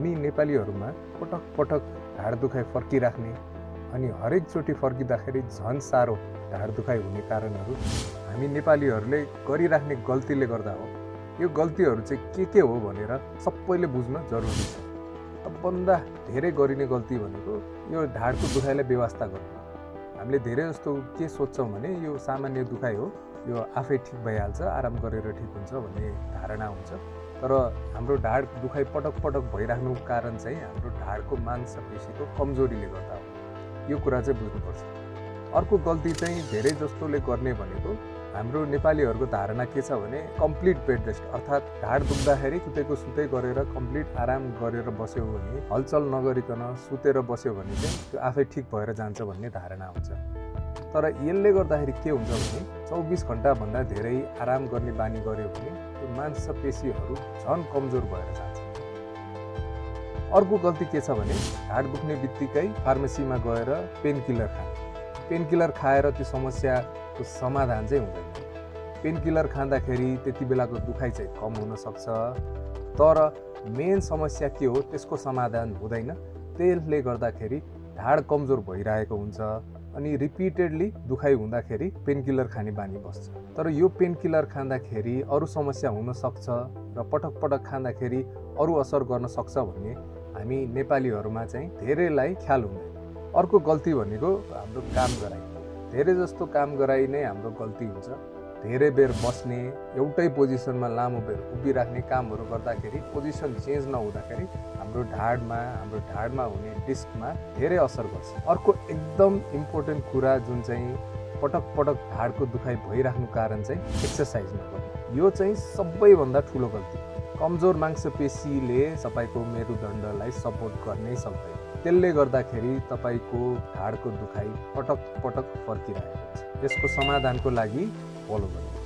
हामी नेपालीहरूमा पटक पटक ढाड दुखाइ फर्किराख्ने अनि हरेकचोटि फर्किँदाखेरि झन् साह्रो ढाड दुखाइ हुने कारणहरू हामी नेपालीहरूले गरिराख्ने गल्तीले गर्दा हो। यो गल्तीहरू चाहिँ के हो भनेर सबैले बुझ्न जरुरी छ। सबभन्दा धेरै गरिने गल्ती भनेको यो ढाडको दुखाइलाई बेवास्ता गर्नु। हामीले धेरै जस्तो के सोच्छौँ भने यो सामान्य दुखाइ हो, यो आफै ठिक भइहाल्छ, आराम गरेर ठिक हुन्छ भन्ने धारणा हुन्छ। तर हाम्रो ढाड दुखाइ पटक पटक भइराख्नुको कारण चाहिँ हाम्रो ढाडको मांसपेशीको कमजोरीले गर्दा हो। यो कुरा चाहिँ बुझ्नुपर्छ। अर्को गल्ती चाहिँ धेरै जस्तोले गर्ने भनेको हाम्रो नेपालीहरूको धारणा के छ भने कम्प्लिट बेड रेस्ट, अर्थात् ढाड दुख्दाखेरि सुतेको सुतै गरेर कम्प्लिट आराम गरेर बस्यो भने, हलचल नगरिकन सुतेर बस्यो भने चाहिँ त्यो आफै ठिक भएर जान्छ भन्ने धारणा हुन्छ। तर यसले गर्दाखेरि के हुन्छ भने 24 घण्टाभन्दा धेरै आराम गर्ने बानी गर्यो भने त्यो मांसपेशीहरू झन् कमजोर भएर जान्छ। अर्को गल्ती के छ भने ढाड दुख्ने बित्तिकै फार्मेसीमा गएर पेन किलर खाने। पेन किलर खाएर त्यो समस्याको समाधान चाहिँ हुँदैन। पेन किलर खाँदाखेरि त्यति बेलाको दुखाइ चाहिँ कम हुन सक्छ, तर मेन समस्या के हो त्यसको समाधान हुँदैन। त्यसले गर्दाखेरि ढाड कमजोर भइरहेको हुन्छ अनि रिपिटेडली दुखाइ हुँदाखेरि पेन किलर खाने बानी बस्छ। तर यो पेन किलर खाँदाखेरि अरू समस्या हुन सक्छ र पटक पटक खाँदाखेरि अरू असर गर्न सक्छ भन्ने हामी नेपालीहरूमा चाहिँ धेरैलाई ख्याल हुँदैन। अर्को गल्ती भनेको हाम्रो काम गराइ। धेरै जस्तो काम गराइ नै हाम्रो गल्ती हुन्छ। धेरै बेर बस्ने, एउटै पोजिसनमा लामो बेर उभिराख्ने कामहरू गर्दाखेरि पोजिसन चेन्ज नहुँदाखेरि हाम्रो ढाडमा हुने डिस्कमा धेरै असर गर्छ। अर्को एकदम इम्पोर्टेन्ट कुरा जुन चाहिँ पटक पटक ढाडको दुखाइ भइराख्नु कारण चाहिँ एक्सर्साइज नगर्नु। यो चाहिँ सबैभन्दा ठुलो गल्ती। कमजोर मांसपेशीले तपाईँको मेरुदण्डलाई सपोर्ट गर्नै सक्दैन। त्यसले गर्दाखेरि तपाईँको ढाडको दुखाइ पटक पटक फर्किरहेको हुन्छ। यसको समाधानको लागि फलो गर्नु।